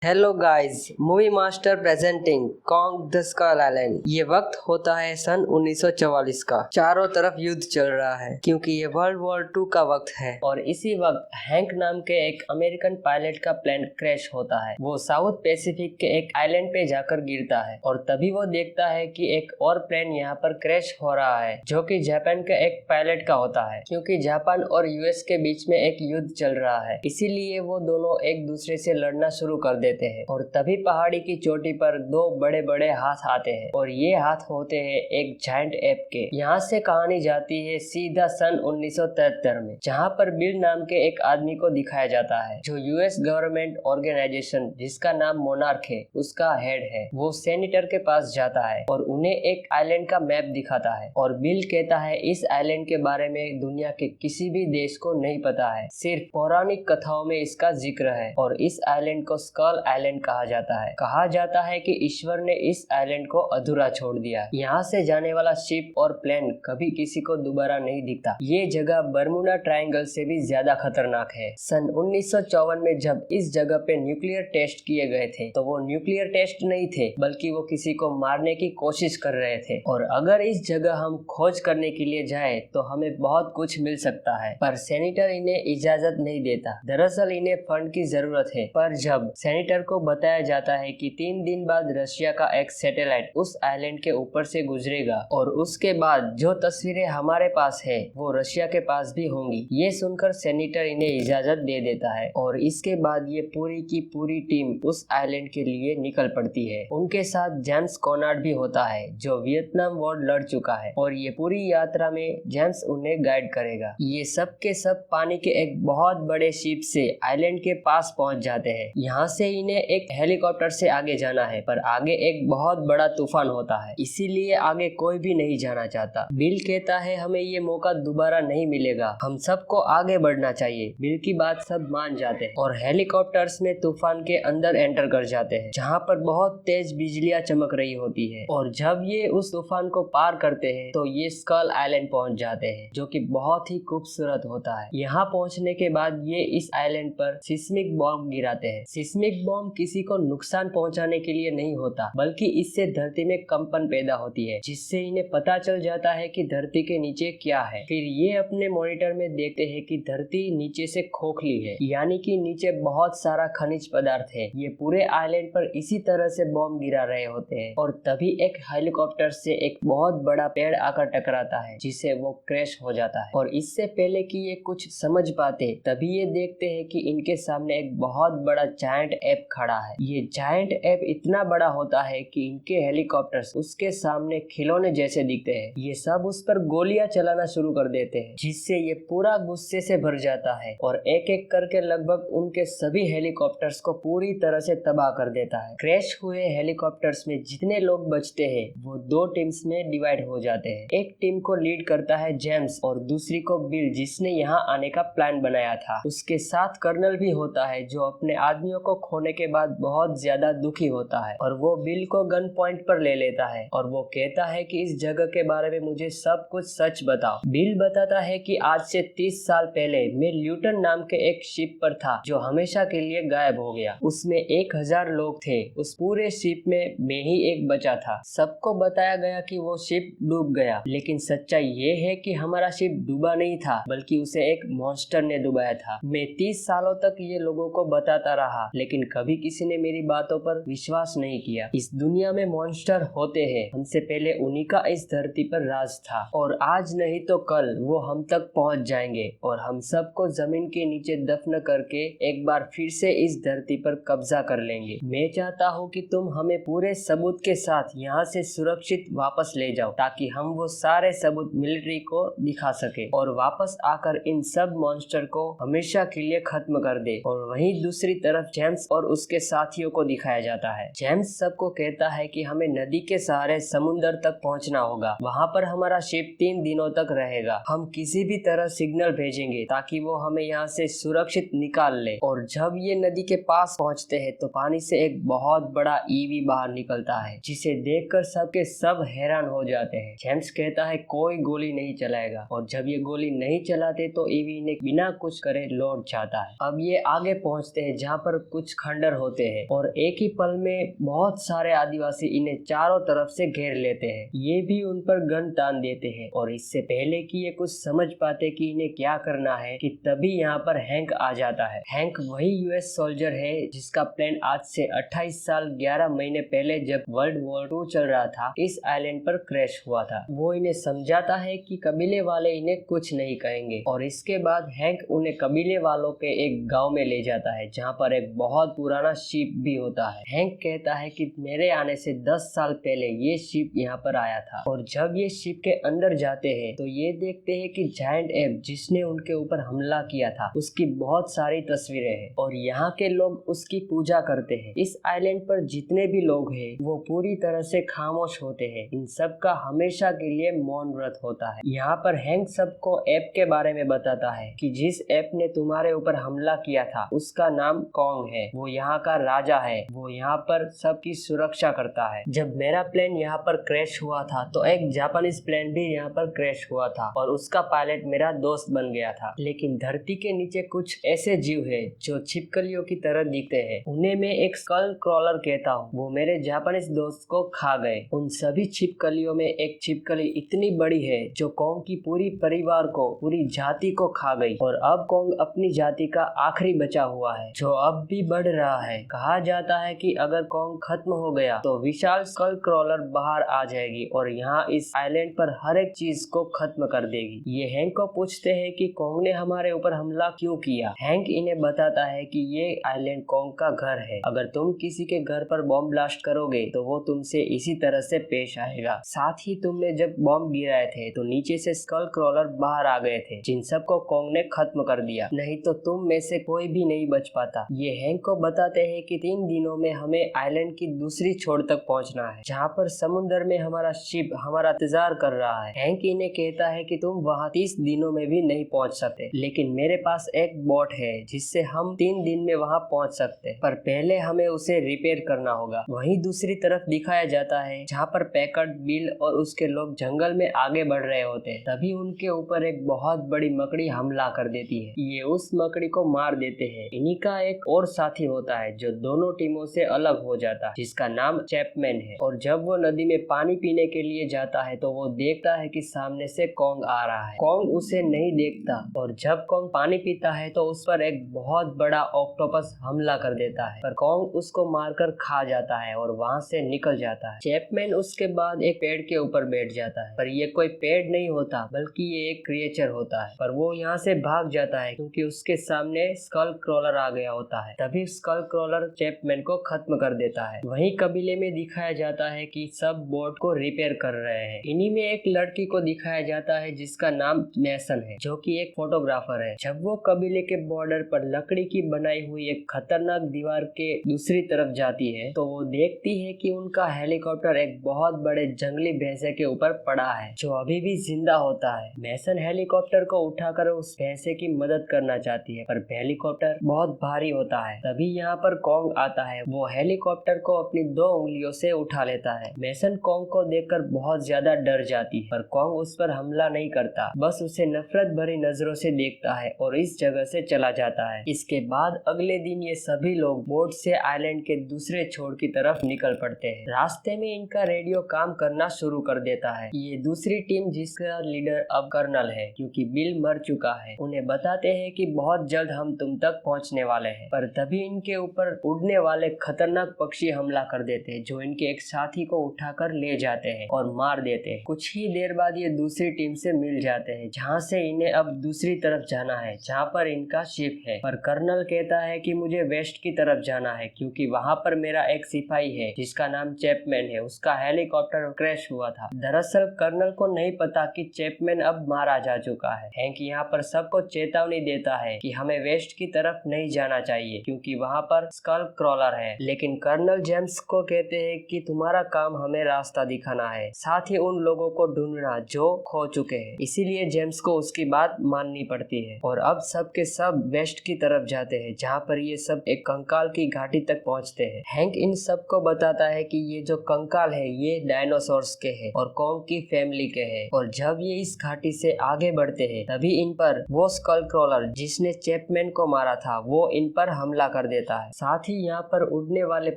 Hello guys, movie master presenting Kong the Skull Island. ये वक्त होता है सन 1944 का। चारों तरफ युद्ध चल रहा है क्योंकि ये वर्ल्ड वॉर 2 का वक्त है। और इसी वक्त हैंक नाम के एक अमेरिकन पायलट का प्लेन क्रैश होता है। वो साउथ पैसिफिक के एक आइलैंड पे जाकर गिरता है और तभी वो देखता है कि एक और प्लेन यहाँ पर क्रैश हो रहा है, जो कि जापान के एक पायलट का होता है। क्योंकि जापान और यूएस के बीच में एक युद्ध चल रहा है, इसीलिए वो दोनों एक दूसरे से लड़ना शुरू कर देते हैं। और तभी पहाड़ी की चोटी पर दो बड़े बड़े हाथ आते हैं और ये हाथ होते हैं एक जायंट एप के। यहाँ से कहानी जाती है सीधा सन 1973 में, जहाँ पर बिल नाम के एक आदमी को दिखाया जाता है, जो यूएस गवर्नमेंट ऑर्गेनाइजेशन जिसका नाम मोनार्क है उसका हेड है। वो सेनेटर के पास जाता है और उन्हें एक आइलैंड का मैप दिखाता है और बिल कहता है इस आइलैंड के बारे में दुनिया के किसी भी देश को नहीं पता है, सिर्फ पौराणिक कथाओं में इसका जिक्र है। और इस आइलैंड को स्कल आइलैंड कहा जाता है कि ईश्वर ने इस आइलैंड को अधूरा छोड़ दिया। यहाँ से जाने वाला शिप और प्लेन कभी किसी को दोबारा नहीं दिखता। ये जगह बर्मुडा ट्रायंगल से भी ज्यादा खतरनाक है। सन 1954 में जब इस जगह पे न्यूक्लियर टेस्ट किए गए थे तो वो न्यूक्लियर टेस्ट नहीं थे, बल्कि वो किसी को मारने की कोशिश कर रहे थे। और अगर इस जगह हम खोज करने के लिए जाए तो हमें बहुत कुछ मिल सकता है, पर सेनेटर इन्हें इजाजत नहीं देता। दरअसल इन्हें फंड की जरूरत है। पर जब सेनेटर को बताया जाता है कि 3 दिन बाद रशिया का एक सैटेलाइट उस आइलैंड के ऊपर से गुजरेगा और उसके बाद जो तस्वीरें हमारे पास है वो रशिया के पास भी होंगी, ये सुनकर सेनेटर इन्हें इजाजत दे देता है। और इसके बाद ये पूरी की पूरी टीम उस आइलैंड के लिए निकल पड़ती है। उनके साथ जेम्स कॉनार्ड भी होता है, जो वियतनाम वॉर लड़ चुका है, और ये पूरी यात्रा में जेम्स उन्हें गाइड करेगा। ये सब के सब पानी के एक बहुत बड़े शिप से आइलैंड के पास पहुंच जाते हैं। यहाँ से इन्हें एक हेलीकॉप्टर से आगे जाना है, पर आगे एक बहुत बड़ा तूफान होता है, इसीलिए आगे कोई भी नहीं जाना चाहता। बिल कहता है हमें ये मौका दोबारा नहीं मिलेगा, हम सबको आगे बढ़ना चाहिए। बिल की बात सब मान जाते हैं और हेलीकॉप्टर्स में तूफान के अंदर एंटर कर जाते हैं, जहाँ पर बहुत तेज बिजलियां चमक रही होती है। और जब ये उस तूफान को पार करते हैं तो ये स्कल आइलैंड पहुंच जाते हैं, जो कि बहुत ही खूबसूरत होता है। यहाँ पहुंचने के बाद ये इस आइलैंड पर सिस्मिक बॉम्ब गिराते हैं। सिस्मिक बॉम्ब किसी को नुकसान पहुंचाने के लिए नहीं होता, बल्कि इससे धरती में कंपन पैदा होती है, जिससे इन्हें पता चल जाता है कि धरती के नीचे क्या है। फिर ये अपने मॉनिटर में देखते हैं कि धरती नीचे से खोखली है, यानी कि नीचे बहुत सारा खनिज पदार्थ है। ये पूरे आइलैंड पर इसी तरह से बॉम्ब गिरा रहे होते हैं और तभी एक हेलीकॉप्टर से एक बहुत बड़ा पेड़ आकर टकराता है, जिससे वो क्रैश हो जाता है। और इससे पहले कि ये कुछ समझ पाते तभी ये देखते हैं कि इनके सामने एक बहुत बड़ा जायंट एप खड़ा है। ये जायंट एप इतना बड़ा होता है कि इनके हेलीकॉप्टर्स उसके सामने खिलौने जैसे दिखते हैं। ये सब उस पर गोलियां चलाना शुरू कर देते हैं, जिससे ये पूरा गुस्से से भर जाता है और एक एक करके लगभग उनके सभी हेलीकॉप्टर्स को पूरी तरह से तबाह कर देता है। क्रैश हुए हेलीकॉप्टर्स में जितने लोग बचते हैं वो 2 टीम्स में डिवाइड हो जाते हैं। एक टीम को लीड करता है जेम्स और दूसरी को बिल, जिसने यहाँ आने का प्लान बनाया था। उसके साथ कर्नल भी होता है, जो अपने आदमियों को खोने के बाद बहुत ज्यादा दुखी होता है और वो बिल को गन पॉइंट पर ले लेता है और वो कहता है कि इस जगह के बारे में मुझे सब कुछ सच बताओ। बिल बताता है कि आज से 30 साल पहले मैं ल्यूटन नाम के एक शिप पर था, जो हमेशा के लिए गायब हो गया। उसमें 1000 लोग थे। उस पूरे शिप में मैं ही एक बचा था। सबको बताया गया कि वो शिप डूब गया, लेकिन सच्चाई ये है कि हमारा शिप डूबा नहीं था, बल्कि उसे एक मॉन्स्टर ने डुबाया था। मैं 30 सालों तक ये लोगों को बताता रहा, लेकिन कभी किसी ने मेरी बातों पर विश्वास नहीं किया। इस दुनिया में मॉन्स्टर होते हैं, हमसे पहले उन्हीं का इस धरती पर राज था, और आज नहीं तो कल वो हम तक पहुंच जाएंगे और हम सबको जमीन के नीचे दफन करके एक बार फिर से इस धरती पर कब्जा कर लेंगे। मैं चाहता हूँ कि तुम हमें पूरे सबूत के साथ यहाँ से सुरक्षित वापस ले जाओ, ताकि हम वो सारे सबूत मिलिट्री को दिखा सके और वापस आकर इन सब मॉन्स्टर को हमेशा के लिए खत्म कर दे। और वहीं दूसरी तरफ जेम्स और उसके साथियों को दिखाया जाता है। जेम्स सबको कहता है कि हमें नदी के सहारे समुद्र तक पहुंचना होगा, वहां पर हमारा शिप 3 दिनों तक रहेगा। हम किसी भी तरह सिग्नल भेजेंगे ताकि वो हमें यहाँ से सुरक्षित निकाल ले। और जब ये नदी के पास पहुंचते हैं तो पानी से एक बहुत बड़ा ईवी बाहर निकलता है, जिसे देखकर सबके सब हैरान हो जाते हैं। जेम्स कहता है कोई गोली नहीं चलाएगा, और जब ये गोली नहीं चलाते तो ईवी ने बिना कुछ करे लौट जाता है। अब ये आगे पहुंचते हैं, जहाँ पर कुछ खंडर होते हैं और एक ही पल में बहुत सारे आदिवासी इन्हें चारों तरफ से घेर लेते हैं। ये भी उन पर गन तान देते हैं और इससे पहले कि ये कुछ समझ पाते कि इन्हें क्या करना है कि तभी यहाँ पर हैंक आ जाता है। हैंक वही यूएस सोल्जर है जिसका प्लेन आज से 28 साल 11 महीने पहले जब वर्ल्ड वॉर 2 चल रहा था इस आइलैंड पर क्रैश हुआ था। वो इन्हें समझाता है कि कबीले वाले इन्हें कुछ नहीं कहेंगे और इसके बाद हैंक उन्हें कबीले वालों के एक गांव में ले जाता है जहाँ पर एक बहुत पुराना शिप भी होता है। हैंक कहता है कि मेरे आने से 10 साल पहले ये शिप यहाँ पर आया था और जब ये शिप के अंदर जाते हैं तो ये देखते हैं कि जायंट एप जिसने उनके ऊपर हमला किया था उसकी बहुत सारी तस्वीरें हैं और यहाँ के लोग उसकी पूजा करते हैं। इस आइलैंड पर जितने भी लोग हैं वो पूरी तरह से खामोश होते हैं। इन सब का हमेशा के लिए मौन व्रत होता है। यहाँ पर हैंक सबको ऐप के बारे में बताता है कि जिस ऐप ने तुम्हारे ऊपर हमला किया था उसका नाम कॉन्ग है, वो यहाँ का राजा है, वो यहाँ पर सबकी सुरक्षा करता है। जब मेरा प्लेन यहाँ पर क्रैश हुआ था तो एक जापानीज प्लेन भी यहाँ पर क्रैश हुआ था और उसका पायलट मेरा दोस्त बन गया था। लेकिन धरती के नीचे कुछ ऐसे जीव है जो छिपकलियों की तरह दिखते हैं, उन्हें मैं एक स्कल क्रॉलर कहता हूँ। वो मेरे जापानीज दोस्त को खा गए। उन सभी छिपकलियों में एक छिपकली इतनी बड़ी है जो कॉन्ग की पूरी परिवार को, पूरी जाति को खा गई और अब कॉन्ग अपनी जाति का आखिरी बचा हुआ है जो अब भी बढ़ रहा है। कहा जाता है कि अगर कॉन्ग खत्म हो गया तो विशाल स्कल क्रॉलर बाहर आ जाएगी और यहाँ इस आइलैंड पर हर एक चीज को खत्म कर देगी। ये हैंक को पूछते हैं कि कॉन्ग ने हमारे ऊपर हमला क्यों किया। हैंक इन्हें बताता है कि ये आइलैंड कॉन्ग का घर है। अगर तुम किसी के घर पर बॉम्ब ब्लास्ट करोगे तो वो तुमसे इसी तरह से पेश आएगा। साथ ही तुमने जब बॉम्ब गिराए थे तो नीचे से स्कल क्रॉलर बाहर आ गए थे जिन सबको कॉन्ग ने खत्म कर दिया, नहीं तो तुम में से कोई भी नहीं बच पाता। ये हैंक को बताते हैं कि 3 दिनों में हमें आइलैंड की दूसरी छोर तक पहुंचना है जहाँ पर समुद्र में हमारा शिप हमारा इंतजार कर रहा है। हैंक इन्हें कहता है कि तुम वहाँ 30 दिनों में भी नहीं पहुँच सकते, लेकिन मेरे पास एक बोट है जिससे हम 3 दिन में वहाँ पहुँच सकते, पर पहले हमें उसे रिपेयर करना होगा। वहीं दूसरी तरफ दिखाया जाता है जहाँ पर पैकर्ड, बिल और उसके लोग जंगल में आगे बढ़ रहे होते हैं। तभी उनके ऊपर एक बहुत बड़ी मकड़ी हमला कर देती है। ये उस मकड़ी को मार देते हैं। इन्हीं का एक और साथी होता है जो दोनों टीमों से अलग हो जाता है जिसका नाम चैपमैन है और जब वो नदी में पानी पीने के लिए जाता है तो वो देखता है कि सामने से कॉन्ग आ रहा है। कॉन्ग उसे नहीं देखता और जब कॉन्ग पानी पीता है तो उस पर एक बहुत बड़ा ऑक्टोपस हमला कर देता है, पर कॉन्ग उसको मारकर खा जाता है और वहाँ से निकल जाता है। चैपमैन उसके बाद एक पेड़ के ऊपर बैठ जाता है, पर ये कोई पेड़ नहीं होता बल्कि ये एक क्रिएचर होता है, पर वो यहाँ से भाग जाता है क्योंकि उसके सामने स्कल क्रॉलर आ गया होता है। तभी स्कल क्रॉलर चैपमैन को खत्म कर देता है। वहीं कबीले में दिखाया जाता है कि सब बोट को रिपेयर कर रहे हैं। इन्हीं में एक लड़की को दिखाया जाता है जिसका नाम मैसन है जो कि एक फोटोग्राफर है। जब वो कबीले के बॉर्डर पर लकड़ी की बनाई हुई एक खतरनाक दीवार के दूसरी तरफ जाती है तो वो देखती है कि उनका हेलीकॉप्टर एक बहुत बड़े जंगली भैंसे के ऊपर पड़ा है जो अभी भी जिंदा होता है। मैसन हेलीकॉप्टर को उठाकर उस भैंसे की मदद करना चाहती है, पर हेलीकॉप्टर बहुत भारी होता है। तभी यहाँ पर कॉन्ग आता है। वो हेलीकॉप्टर को अपनी 2 उंगलियों से उठा लेता है। मैसन कॉन्ग को देखकर बहुत ज्यादा डर जाती है, पर कॉन्ग उस पर हमला नहीं करता, बस उसे नफरत भरी नजरों से देखता है और इस जगह से चला जाता है। इसके बाद अगले दिन ये सभी लोग बोट से आइलैंड के दूसरे छोर की तरफ निकल पड़ते हैं। रास्ते में इनका रेडियो काम करना शुरू कर देता है। ये दूसरी टीम जिसका लीडर अब कर्नल है क्योंकि बिल मर चुका है, उन्हें बताते हैं कि बहुत जल्द हम तुम तक पहुंचने वाले हैं। पर तभी इनके ऊपर उड़ने वाले खतरनाक पक्षी हमला कर देते हैं जो इनके एक साथी को उठाकर ले जाते हैं और मार देते हैं। कुछ ही देर बाद ये दूसरी टीम से मिल जाते हैं जहाँ से इन्हें अब दूसरी तरफ जाना है जहाँ पर इनका शिप है। पर कर्नल कहता है कि मुझे वेस्ट की तरफ जाना है क्योंकि वहाँ पर मेरा एक सिपाही है जिसका नाम चैपमैन है, उसका हेलीकॉप्टर क्रैश हुआ था। दरअसल कर्नल को नहीं पता कि चैपमैन अब मारा जा चुका है। हैंक यहाँ पर सबको चेतावनी देता है कि हमें वेस्ट की तरफ नहीं जाना चाहिए क्योंकि वहाँ पर स्कल क्रॉलर है, लेकिन कर्नल जेम्स को कहते हैं कि तुम्हारा काम हमें रास्ता दिखाना है, साथ ही उन लोगों को ढूंढना जो खो चुके हैं। इसीलिए जेम्स को उसकी बात माननी पड़ती है और अब सब के सब वेस्ट की तरफ जाते हैं जहाँ पर ये सब एक कंकाल की घाटी तक पहुँचते हैं। हैंक इन सब को बताता है कि ये जो कंकाल है ये डायनासोर्स के हैं और कॉन्ग की फैमिली के हैं और जब ये इस घाटी से आगे बढ़ते हैं तभी इन पर वो स्कल क्रॉलर जिसने चैपमैन को मारा था वो इन पर हमला कर देता है। साथ ही यहाँ पर उड़ने वाले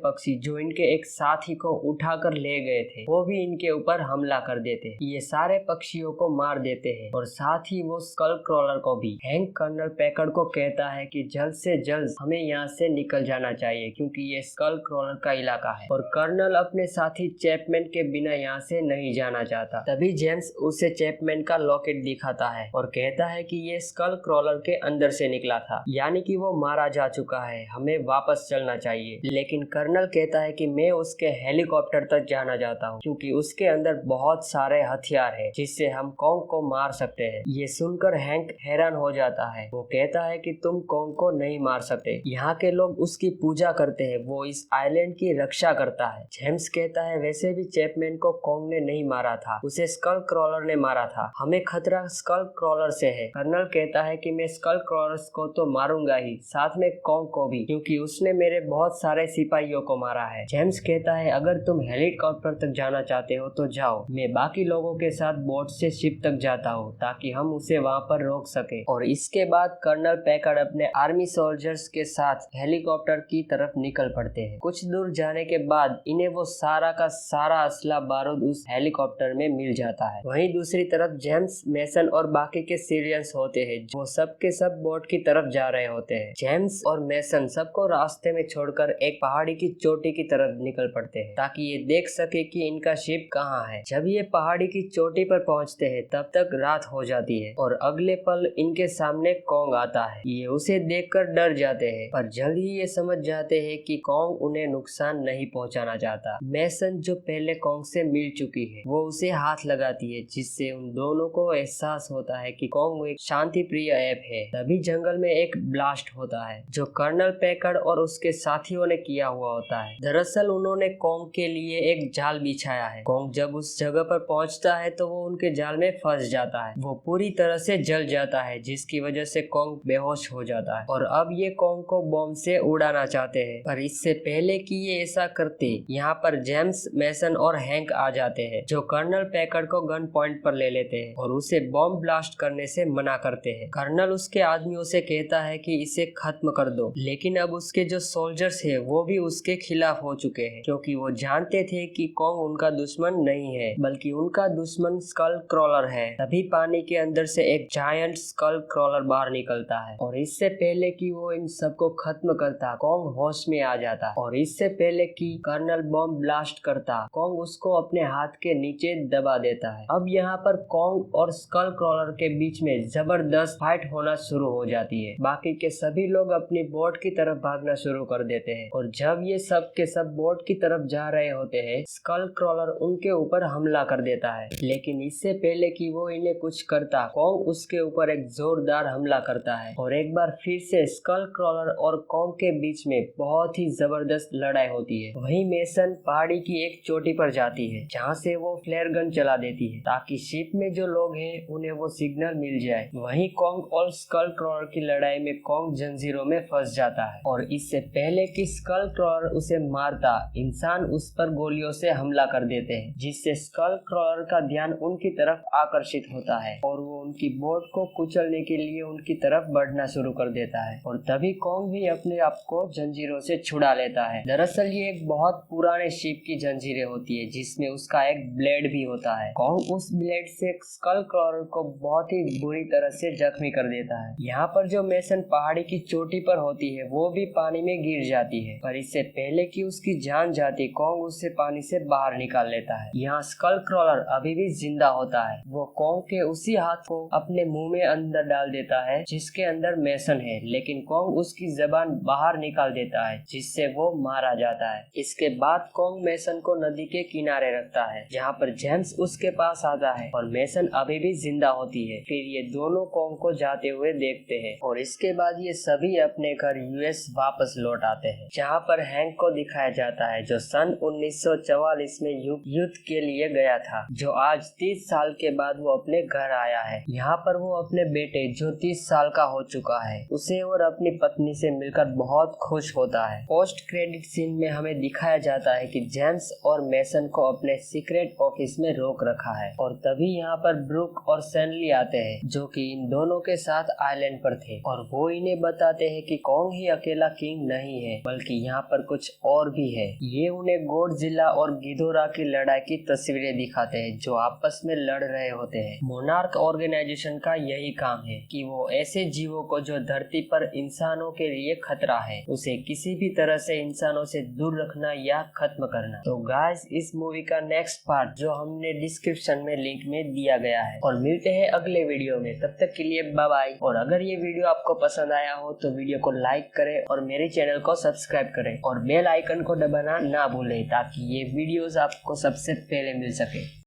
पक्षी जो इनके एक साथी को उठाकर ले गए थे वो भी इनके ऊपर हमला कर देते हैं। ये सारे पक्षियों को मार देते हैं और साथ ही वो स्कल क्रॉलर को भी। हैंक कर्नल पैकर्ड को कहता है कि जल्द से जल्द हमें यहाँ से निकल जाना चाहिए क्योंकि ये स्कल क्रॉलर का इलाका है और कर्नल अपने साथी चैपमैन के बिना यहाँ से नहीं जाना चाहता। तभी जेम्स उसे चैपमैन का लॉकेट दिखाता है और कहता है कि ये स्कल क्रॉलर के अंदर से निकला था, यानी कि वो मारा जा चुका है, हमें वापस चलना चाहिए। लेकिन कर्नल कहता है कि मैं उसके हेलीकॉप्टर तक जाना चाहता हूँ क्योंकि उसके अंदर बहुत सारे हथियार है जिससे हम कॉन्ग को मार सकते हैं। ये सुनकर हैंक हैरान हो जाता है। वो कहता है कि तुम कॉन्ग को नहीं मार सकते, यहाँ के लोग उसकी पूजा करते हैं, वो इस आइलैंड की रक्षा करता है। जेम्स कहता है वैसे भी चैपमैन को कॉन्ग ने नहीं मारा था, उसे स्कल क्रॉलर ने मारा था, हमें खतरा स्कल क्रॉलर से है। कर्नल कहता है कि मैं स्कल क्रॉलर्स को तो मारूंगा ही, साथ में कॉन्ग को भी, क्योंकि उसने मेरे बहुत सारे सिपाहियों को मारा है। जेम्स कहता है अगर तुम हेलीकॉप्टर तक जाना चाहते हो तो जाओ, मैं बाकी लोगों के साथ बोट से शिप तक जाता हूँ ताकि हम उसे वहाँ पर रोक सके। और इसके बाद कर्नल पैकर्ड अपने आर्मी सोल्जर्स के साथ हेलीकॉप्टर की तरफ निकल पड़ते हैं। कुछ दूर जाने के बाद इन्हें वो सारा का सारा असला बारूद उस हेलीकॉप्टर में मिल जाता है। वहीं दूसरी तरफ जेम्स, मेसन और बाकी के सिविलियंस होते हैं, वो सब के सब बोट की तरफ जा रहे होते हैं। जेम्स और मेसन सबको रास्ते में छोड़कर एक पहाड़ी की चोटी की तरफ निकल पड़ते हैं ताकि ये देख सके कि इनका शिप कहाँ है। जब ये पहाड़ी की चोटी पर पहुंचते हैं तब तक रात हो जाती है और अगले पल इनके सामने कॉन्ग आता है। ये उसे देखकर डर जाते हैं पर जल्द ही ये समझ जाते हैं कि कॉन्ग उन्हें नुकसान नहीं पहुंचाना चाहता। मेसन जो पहले कॉन्ग से मिल चुकी है वो उसे हाथ लगाती है जिससे उन दोनों को एहसास होता है कि कॉन्ग एक शांति प्रिय ऐप है। तभी जंगल में एक ब्लास्ट होता है जो कर्नल पैकर्ड और उसके साथियों ने किया हुआ होता है। दरअसल उन्होंने कॉन्ग के लिए एक जाल बिछाया है। कॉन्ग जब उस जगह पर पहुंचता है तो वो उनके जाल में फंस जाता है। वो पूरी तरह से जल जाता है जिसकी वजह से कॉन्ग बेहोश हो जाता है और अब ये कॉन्ग को बॉम्ब से उड़ाना चाहते हैं। पर इससे पहले कि ये ऐसा करते यहाँ पर जेम्स, मेसन और हैंक आ जाते हैं जो कर्नल पैकर्ड को गन पॉइंट पर ले लेते हैं और उसे बॉम्ब ब्लास्ट करने से मना करते हैं। कर्नल उसके आदमियों से कहता है कि इसे खत्म कर दो, लेकिन अब उसके जो सोल्जर्स है वो भी उसके खिलाफ हो चुके हैं क्योंकि वो जानते थे कि कॉन्ग उनका दुश्मन नहीं है बल्कि उनका दुश्मन स्कल क्रॉलर है। तभी पानी के अंदर से एक जायंट स्कल क्रॉलर बाहर निकलता है और इससे पहले कि वो इन सबको खत्म करता कॉन्ग होश में आ जाता और इससे पहले कि कर्नल बॉम्ब ब्लास्ट करता कॉन्ग उसको अपने हाथ के नीचे दबा देता है। अब यहाँ पर कॉन्ग और स्कल क्रॉलर के बीच में जबरदस्त फाइट होना शुरू हो जाती है। बाकी के सभी लोग अपनी बोट की तरफ भागना शुरू कर देते हैं और जब ये सब के सब बोट की तरफ जा रहे होते हैं स्कल क्रॉलर उनके ऊपर हमला कर देता है। लेकिन इससे पहले कि वो इन्हें कुछ करता कॉन्ग उसके ऊपर एक जोरदार हमला करता है और एक बार फिर से स्कल क्रॉलर और कॉन्ग के बीच में बहुत ही जबरदस्त लड़ाई होती है। वहीं मेसन पहाड़ी की एक चोटी पर जाती है जहाँ से वो फ्लेयर गन चला देती है ताकि शिप में जो लोग हैं उन्हें वो सिग्नल मिल जाए। वहीं कॉन्ग और स्कल क्रॉलर की लड़ाई में कॉन्ग जंजीरों में फंस जाता है और इससे पहले कि स्कल क्रॉलर उसे मारता इंसान उस पर गोलियों से हमला कर देते हैं जिससे स्कल क्रॉलर का ध्यान उनकी तरफ आकर्षित होता है और वो उनकी बोट को कुचलने के लिए उनकी तरफ बढ़ना शुरू कर देता है और तभी कॉन्ग भी अपने आप को जंजीरों से छुड़ा लेता है। दरअसल ये एक बहुत पुराने शिप की जंजीरें होती है जिसमें उसका एक ब्लेड भी होता है। कॉन्ग उस ब्लेड से स्कल क्रॉलर को बहुत ही बुरी तरह से जख्मी कर देता है। यहाँ पर जो मेसन पहाड़ी की चोटी पर होती है वो भी पानी में गिर जाती है पर इससे पहले कि उसकी जान जाती कॉन्ग उससे पानी से बाहर निकाल लेता है। यहाँ स्कल क्रॉलर अभी भी जिंदा होता है। वो कॉन्ग के उसी हाथ को अपने मुंह में अंदर डाल देता है जिसके अंदर मेसन है, लेकिन कॉन्ग उसकी जबान बाहर निकाल देता है जिससे वो मारा जाता है। इसके बाद कॉन्ग मेसन को नदी के किनारे रखता है जहाँ पर जेम्स उसके पास आता है और मेसन अभी भी जिंदा होती है। फिर ये दोनों कॉन्ग को जाते हुए देखते हैं और इसके बाद ये सभी अपने घर यूएस वापस लौट आते हैं जहाँ पर हैंक को दिखाया जाता है जो सन 1944 में युद्ध के लिए गया था, जो आज 30 साल के बाद वो अपने घर आया है। यहाँ पर वो अपने बेटे जो 30 साल का हो चुका है उसे और अपनी पत्नी से मिलकर बहुत खुश होता है। पोस्ट क्रेडिट सीन में हमें दिखाया जाता है कि जेम्स और मेसन को अपने सीक्रेट ऑफिस में रोक रखा है और तभी यहाँ पर ब्रूक और सैनली आते हैं जो कि इन दोनों के साथ आइलैंड पर थे और वो इन्हें बताते हैं कि कॉन्ग ही अकेले अकेला किंग नहीं है, बल्कि यहाँ पर कुछ और भी है। ये उन्हें गॉडजिला और गिदोरा की लड़ाई की तस्वीरें दिखाते हैं जो आपस में लड़ रहे होते हैं। मोनार्क ऑर्गेनाइजेशन का यही काम है कि वो ऐसे जीवों को जो धरती पर इंसानों के लिए खतरा है, उसे किसी भी तरह से इंसानों से दूर रखना या खत्म करना। तो गाइस, इस मूवी का नेक्स्ट पार्ट जो हमने डिस्क्रिप्शन में लिंक में दिया गया है, और मिलते हैं अगले वीडियो में। तब तक के लिए बाय बाय। और अगर ये वीडियो आपको पसंद आया हो तो वीडियो को लाइक करें और मेरे चैनल को सब्सक्राइब करें और बेल आइकन को दबाना ना भूलें ताकि ये वीडियोस आपको सबसे पहले मिल सके।